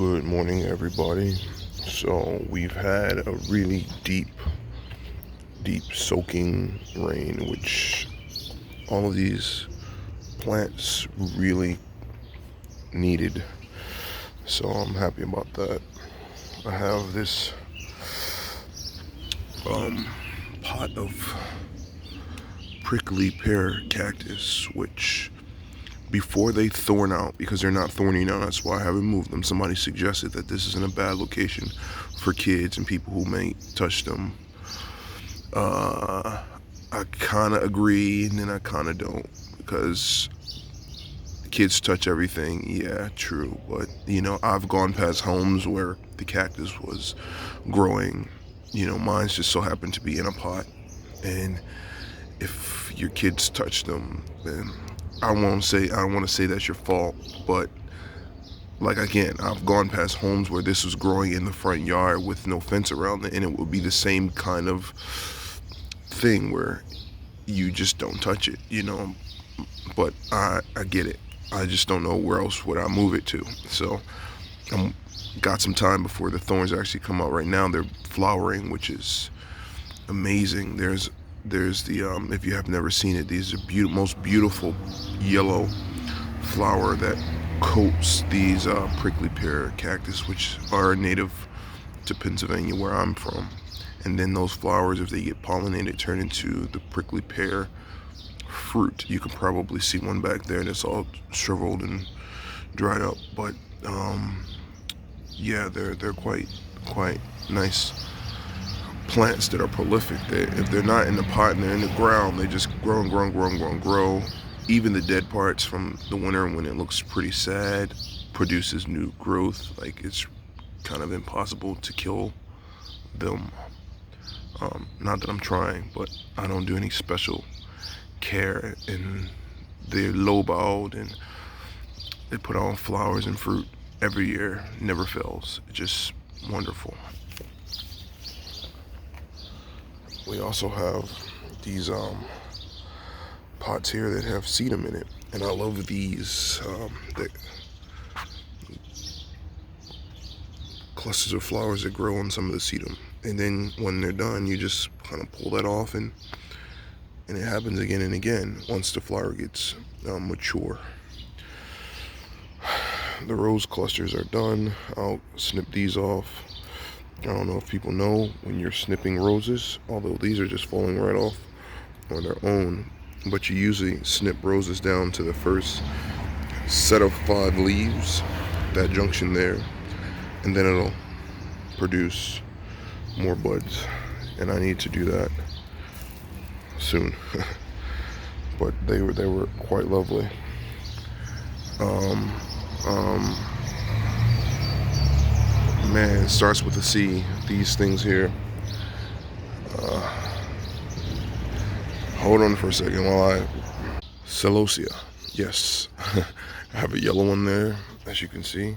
Good morning, everybody. So, we've had a really deep soaking rain, which all of these plants really needed. So, I'm happy about that. I have this um, pot of prickly pear cactus, which before they thorn out, because they're not thorny now, that's why I haven't moved them. Somebody suggested that this isn't a bad location for kids and people who may touch them. I kind of agree, and then I kind of don't, because kids touch everything. Yeah, true, but I've gone past homes where the cactus was growing. Mine's just so happened to be in a pot, and if your kids touch them, then I don't want to say that's your fault, but like again, I've gone past homes where this was growing in the front yard with no fence around it, and it would be the same kind of thing where you just don't touch it. But I get it. I just don't know where else would I move it to. So I'm got some time before the thorns actually come out. Right now they're flowering, which is amazing. There's the if you have never seen it, these are most beautiful yellow flower that coats these prickly pear cactus, which are native to Pennsylvania, where I'm from. And then those flowers, if they get pollinated, turn into the prickly pear fruit. You can probably see one back there that's all shriveled and dried up, but yeah, they're quite nice plants that are prolific. If they're not in the pot and they're in the ground, they just grow and grow and grow and grow and grow. Even the dead parts from the winter, when it looks pretty sad, produces new growth. Like, it's kind of impossible to kill them. Not that I'm trying, but I don't do any special care, and they're low-bowed and they put on flowers and fruit every year. Never fails. It's just wonderful. We also have these pots here that have sedum in it, and I love these the clusters of flowers that grow on some of the sedum. And then when they're done, you just kind of pull that off, and it happens again and again once the flower gets mature. The rose clusters are done. I'll snip these off. I don't know if people know when you're snipping roses, although these are just falling right off on their own, but you usually snip roses down to the first set of 5 leaves, that junction there, and then it'll produce more buds, and I need to do that soon. But they were quite lovely. Man, it starts with a C. These things here. Hold on for a second while I Celosia. Yes, I have a yellow one there, as you can see,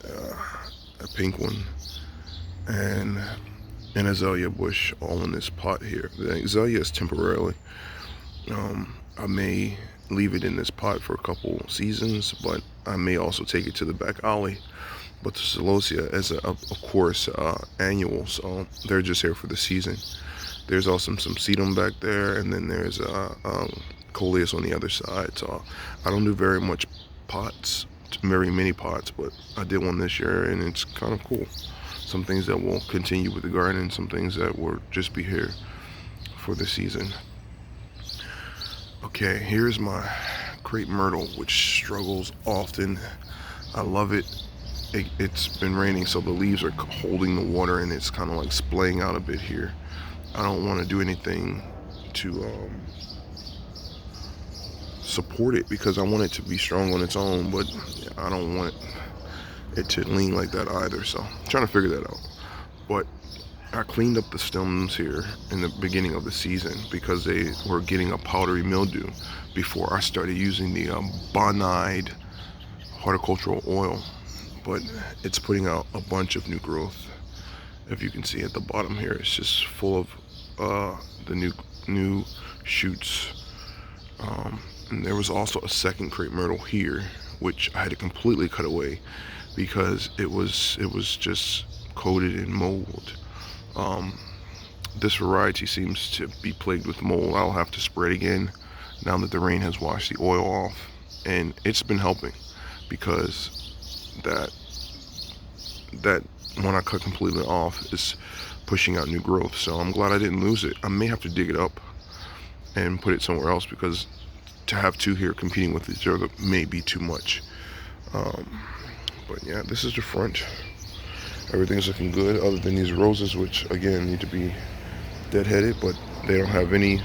a pink one, and an azalea bush all in this pot here. The azalea is temporarily. I may leave it in this pot for a couple seasons, but I may also take it to the back alley. But the celosia is, of course, annual, so they're just here for the season. There's also some sedum back there, and then there's coleus on the other side. So I don't do very many pots, but I did one this year, and it's kind of cool. Some things that will continue with the garden, some things that will just be here for the season. Okay, here's my crepe myrtle, which struggles often. I love it. It's been raining, so the leaves are holding the water, and it's kind of like splaying out a bit here. I don't want to do anything to support it, because I want it to be strong on its own, but I don't want it to lean like that either, so I'm trying to figure that out. But I cleaned up the stems here in the beginning of the season because they were getting a powdery mildew before I started using the Bonide horticultural oil. But it's putting out a bunch of new growth. If you can see at the bottom here, it's just full of the new shoots. And there was also a second crepe myrtle here, which I had to completely cut away because it was just coated in mold. Um, this variety seems to be plagued with mold. I'll have to spray it again now that the rain has washed the oil off, and it's been helping because that when I cut completely off is pushing out new growth. So I'm glad I didn't lose it. I may have to dig it up and put it somewhere else because to have two here competing with each other may be too much. Um, but yeah, this is the front. Everything's looking good other than these roses, which again need to be deadheaded, but they don't have any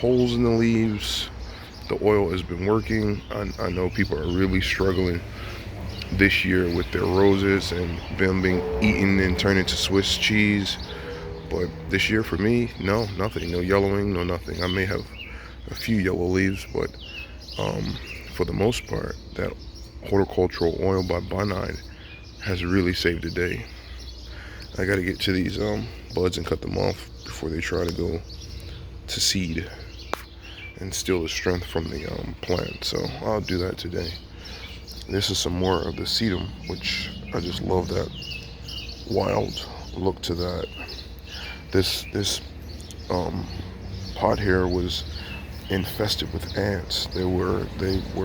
holes in the leaves. The oil has been working. I know people are really struggling this year with their roses and them being eaten and turned into Swiss cheese. But this year for me, no, nothing. No yellowing, no nothing. I may have a few yellow leaves, but for the most part, that horticultural oil by Bonide has really saved the day. I got to get to these buds and cut them off before they try to go to seed and steal the strength from the plant. So I'll do that today. This is some more of the sedum, which I just love that wild look to that. This pot here was infested with ants. They were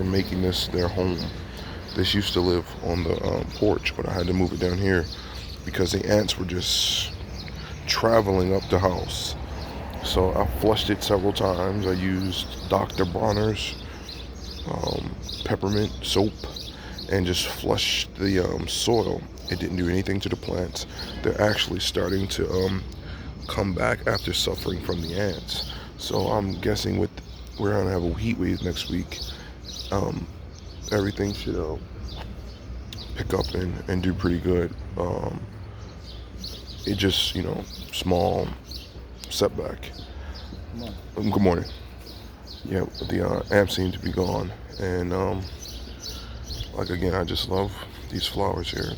making this their home. This used to live on the porch, but I had to move it down here because the ants were just traveling up the house. So I flushed it several times. I used Dr. Bronner's peppermint soap and just flushed the soil. It didn't do anything to the plants. They're actually starting to come back after suffering from the ants. So I'm guessing we're gonna have a heat wave next week. Everything should pick up and do pretty good. It just, small setback. Good morning. Yeah, the ants seem to be gone, and again, I just love these flowers here.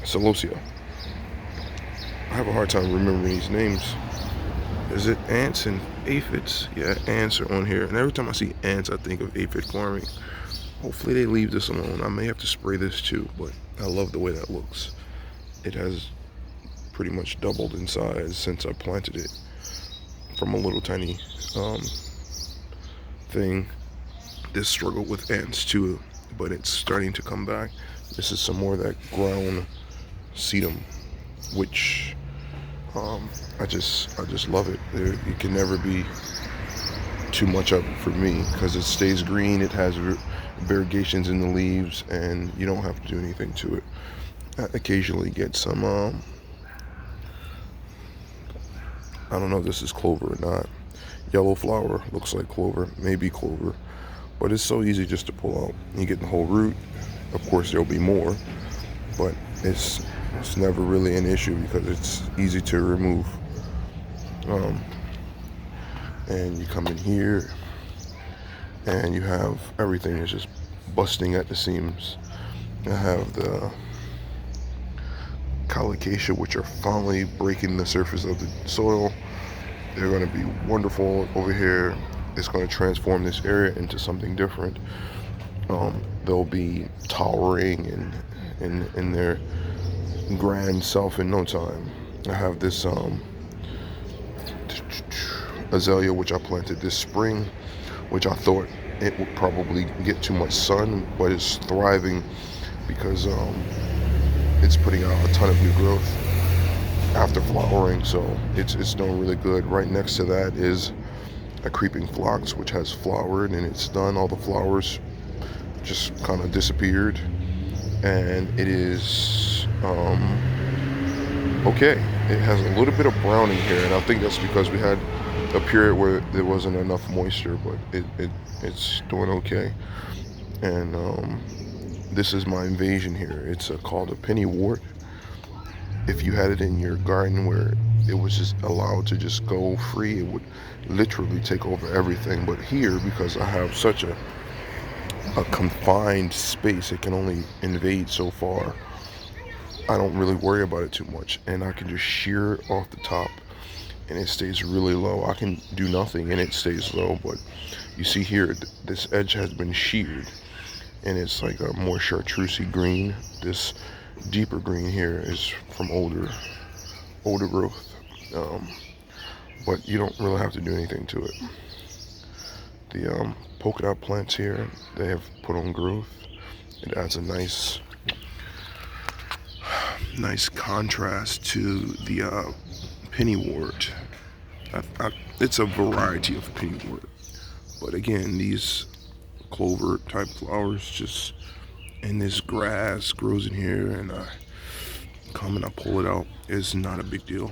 Celosia. I have a hard time remembering these names. Is it ants and aphids? Yeah, ants are on here. And every time I see ants, I think of aphid farming. Hopefully they leave this alone. I may have to spray this too, but I love the way that looks. It has pretty much doubled in size since I planted it from a little tiny thing. This struggled with ants too, but it's starting to come back. This is some more of that ground sedum, which I just love it. It can never be too much of it for me because it stays green. It has variegations in the leaves, and you don't have to do anything to it. I occasionally get some I don't know if this is clover or not. Yellow flower, looks like clover, maybe clover, but it's so easy just to pull out. You get the whole root. Of course there'll be more, but it's never really an issue because it's easy to remove. And you come in here and you have everything is just busting at the seams. I have the colocasia, which are finally breaking the surface of the soil. They're going to be wonderful over here. It's going to transform this area into something different. They'll be towering in their grand self in no time. I have this azalea which I planted this spring, which I thought it would probably get too much sun, but it's thriving because it's putting out a ton of new growth after flowering, so it's doing really good. Right next to that is a creeping phlox which has flowered and it's done. All the flowers just kind of disappeared, and it is okay. It has a little bit of browning here, and I think that's because we had a period where there wasn't enough moisture, but it's doing okay. And this is my invasion here. It's called a pennywort. If you had it in your garden where it was just allowed to just go free, it would literally take over everything. But here, because I have such a confined space, it can only invade so far. I don't really worry about it too much, and I can just shear it off the top and it stays really low. I can do nothing and it stays low, but you see here, this edge has been sheared, and it's like a more chartreusey green. This deeper green here is from older growth, but you don't really have to do anything to it. The polka dot plants here, they have put on growth. It adds a nice contrast to the pennywort. It's a variety of pennywort, but again, these clover type flowers just, and this grass grows in here, and I come and I pull it out. It's not a big deal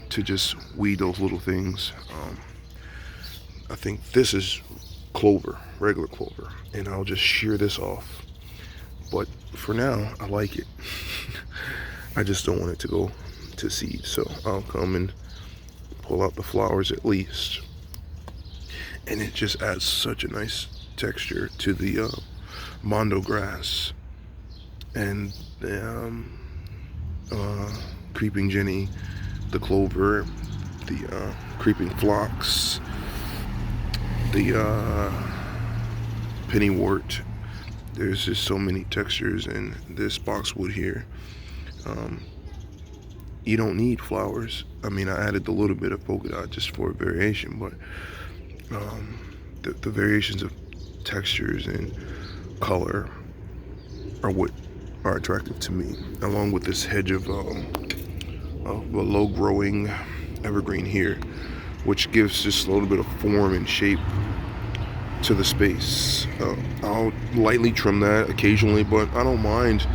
to just weed those little things. I think this is clover, regular clover, and I'll just shear this off. But for now, I like it. I just don't want it to go to seed, so I'll come and pull out the flowers at least. And it just adds such a nice texture to the mondo grass and the creeping jenny, the clover, the creeping phlox, the pennywort. There's just so many textures in this boxwood here. You don't need flowers. I mean, I added a little bit of polka dot just for variation, but the variations of textures and color are what are attractive to me, along with this hedge of a low-growing evergreen here, which gives just a little bit of form and shape to the space. I'll lightly trim that occasionally, but I don't mind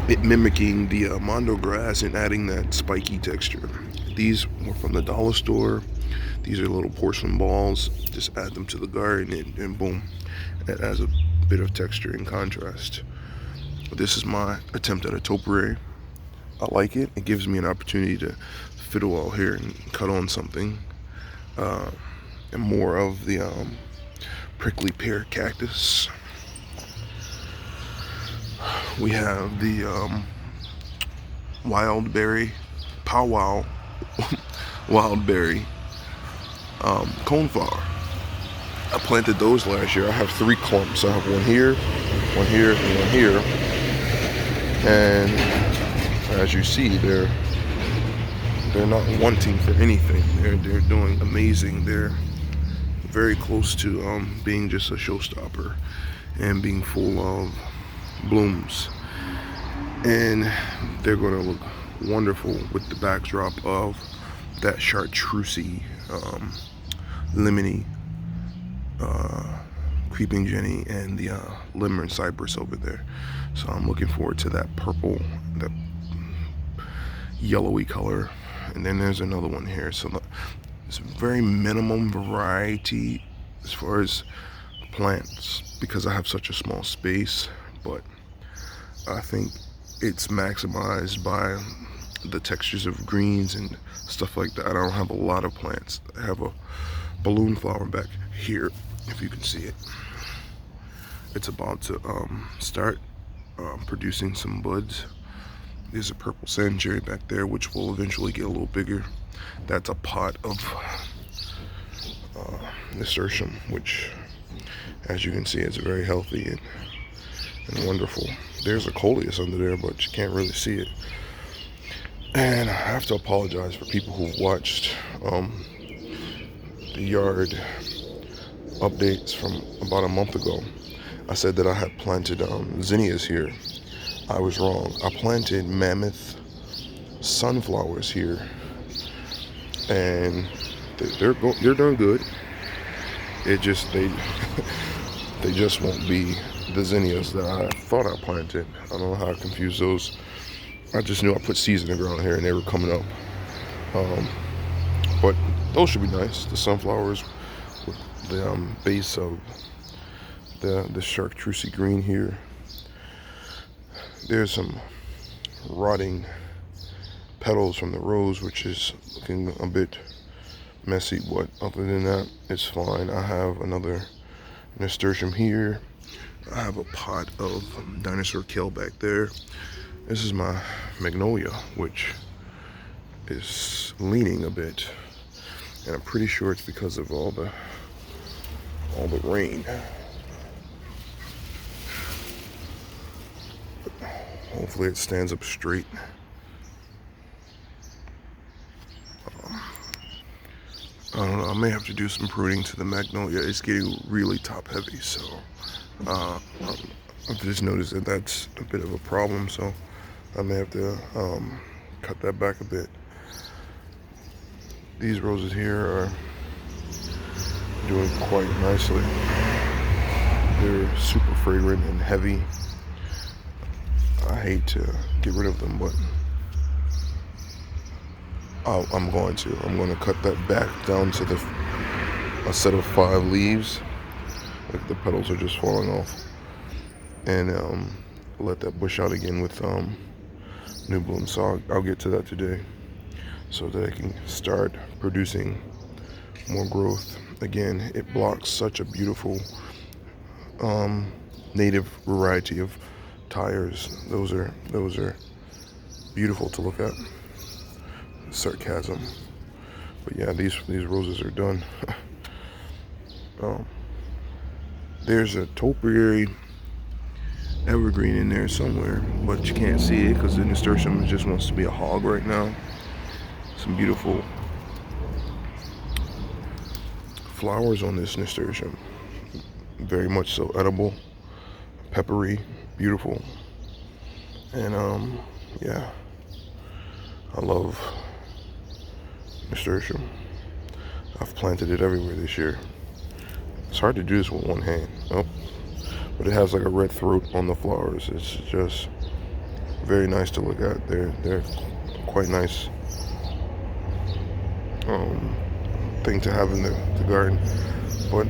it mimicking the mondo grass and adding that spiky texture. These were from the dollar store. These are little porcelain balls. Just add them to the garden, and boom, it adds a bit of texture and contrast. This is my attempt at a topiary. I like it. It gives me an opportunity to fiddle out here and cut on something, and more of the prickly pear cactus. We have the wild berry, powwow wild berry coneflower. I planted those last year. I have 3 clumps. I have one here, and one here. And as you see, they're not wanting for anything. They're doing amazing. They're very close to being just a showstopper and being full of blooms, and they're going to look wonderful with the backdrop of that chartreusey, lemony, creeping jenny, and the lemon cypress over there. So I'm looking forward to that purple, that yellowy color. And then there's another one here. So it's very minimum variety as far as plants, because I have such a small space, but I think it's maximized by the textures of greens and stuff like that. I don't have a lot of plants. I have a balloon flower back here, if you can see it. It's about to start producing some buds. There's a purple sand cherry back there, which will eventually get a little bigger. That's a pot of nasturtium, which, as you can see, is very healthy and wonderful. There's a coleus under there, but you can't really see it. And I have to apologize for people who've watched the yard updates from about a month ago. I said that I had planted zinnias here. I was wrong. I planted mammoth sunflowers here, and they're doing good. It just they just won't be the zinnias that I thought I planted. I don't know how I confused those. I just knew I put seeds in the ground here and they were coming up. But those should be nice. The sunflowers with the base of the chartreusey green here. There's some rotting petals from the rose, which is looking a bit messy, but other than that, it's fine. I have another nasturtium here. I have a pot of dinosaur kale back there. This is my magnolia, which is leaning a bit, and I'm pretty sure it's because of all the rain. Hopefully it stands up straight. I don't know, I may have to do some pruning to the magnolia. It's getting really top heavy, so I've just noticed that that's a bit of a problem, so I may have to cut that back a bit. These roses here are doing quite nicely. They're super fragrant and heavy. I hate to get rid of them, but I'm going to cut that back down to a set of 5 leaves. Like the petals are just falling off, and let that bush out again with new bloom. So I'll get to that today, so that I can start producing more growth. Again, it blocks such a beautiful native variety of tires. Those are beautiful to look at. Sarcasm. But yeah, these roses are done. There's a topiary evergreen in there somewhere, but you can't see it because the nasturtium just wants to be a hog right now. Some beautiful flowers on this nasturtium. Very much so edible, peppery, beautiful. And yeah, I love nasturtium. I've planted it everywhere this year. It's hard to do this with one hand. Oh, but it has like a red throat on the flowers. It's just very nice to look at. They're quite nice thing to have in the garden. But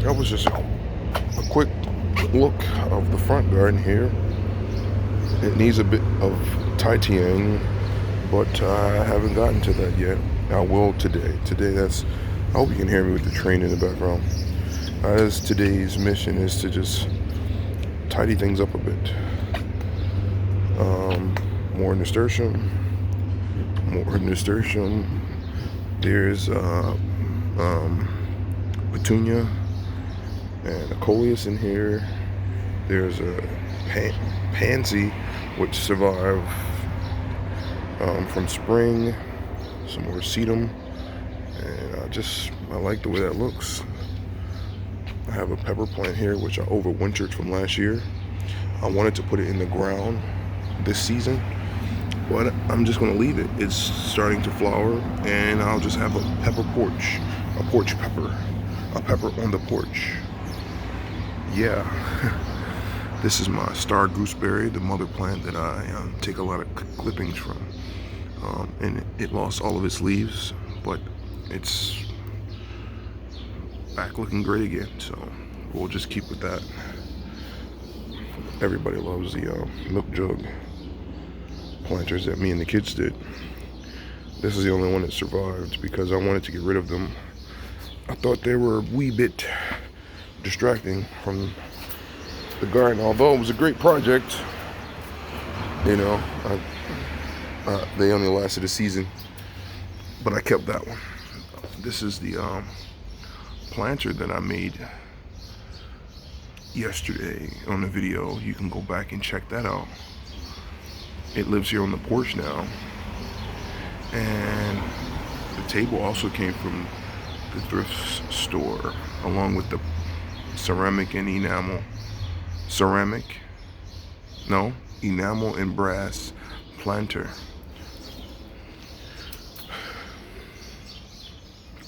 that was just a quick look of the front garden here. It needs a bit of tidying, but I haven't gotten to that yet. I will today. I hope you can hear me with the train in the background. As today's mission is to just tidy things up a bit. More nasturtium. There's petunia and a coleus in here. There's a pansy which survived from spring. Some more sedum, and I like the way that looks. I have a pepper plant here which I overwintered from last year. I wanted to put it in the ground this season, but I'm just gonna leave it. It's starting to flower, and I'll just have a pepper porch, a porch pepper, a pepper on the porch. Yeah. This is my star gooseberry, the mother plant that I take a lot of clippings from. And it lost all of its leaves, but it's back looking great again, so we'll just keep with that. Everybody loves the milk jug planters that me and the kids did. This is the only one that survived because I wanted to get rid of them. I thought they were a wee bit distracting from the garden, although it was a great project. You know, they only lasted a season, but I kept that one. This is the planter that I made yesterday on the video. You can go back and check that out. It lives here on the porch now, and the table also came from the thrift store, along with the ceramic and enamel and brass planter.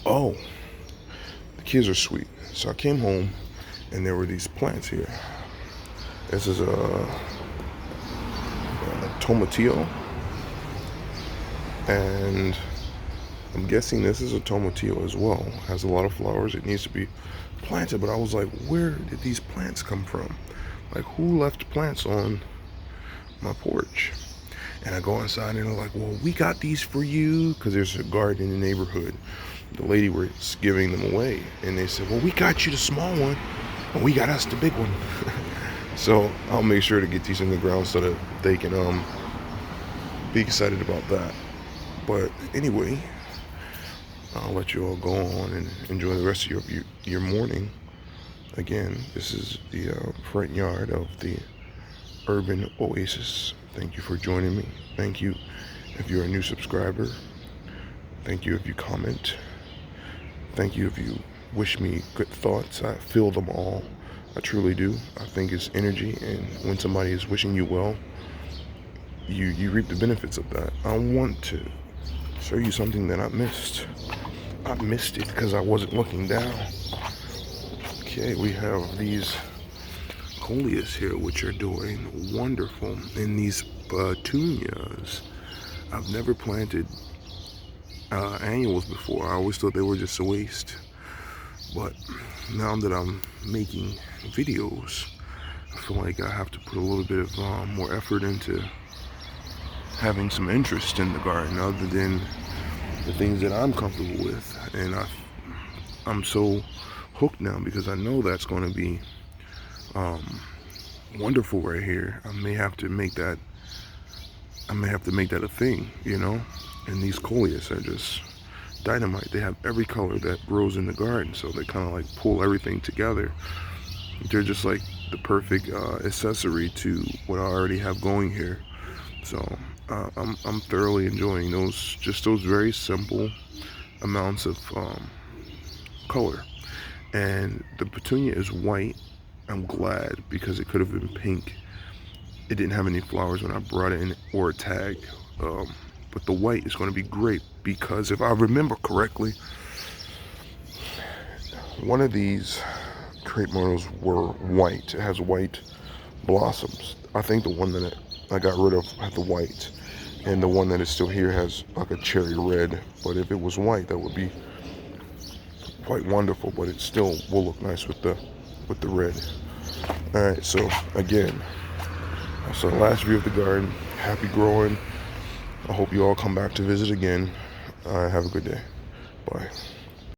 Oh, the kids are sweet. So I came home and there were these plants here. This is a tomatillo, and I'm guessing this is a tomatillo as well. It has a lot of flowers. It needs to be planted, but I was like, where did these plants come from? Like, who left plants on my porch? And I go inside and they're like, well, we got these for you, because there's a garden in the neighborhood. The lady was giving them away, and they said, well, we got you the small one, and we got us the big one. So I'll make sure to get these in the ground so that they can be excited about that. But anyway, I'll let you all go on and enjoy the rest of your morning. Again, this is the front yard of the Urban Oasis. Thank you for joining me. Thank you if you're a new subscriber. Thank you if you comment. Thank you if you wish me good thoughts. I feel them all. I truly do. I think it's energy, and when somebody is wishing you well, you reap the benefits of that. I want to show you something that I missed. I missed it because I wasn't looking down. Okay, we have these coleus here, which are doing wonderful. And these petunias, I've never planted annuals before. I always thought they were just a waste. But now that I'm making videos, I feel like I have to put a little bit of more effort into having some interest in the garden other than the things that I'm comfortable with. And I'm so hooked now because I know that's going to be wonderful right here. I may have to make that a thing, you know. And these coleus are just dynamite. They have every color that grows in the garden, so they kind of like pull everything together. They're just like the perfect accessory to what I already have going here. So I'm thoroughly enjoying those very simple amounts of color. And the petunia is white. I'm glad, because it could have been pink. It didn't have any flowers when I brought it in, or a tag. But the white is going to be great, because if I remember correctly, one of these crepe myrtles were white. It has white blossoms. I think the one that I got rid of had the white, and the one that is still here has like a cherry red. But if it was white, that would be quite wonderful. But it still will look nice with the red. All right, so again, that's the last view of the garden. Happy growing. I hope you all come back to visit again. Have a good day. Bye.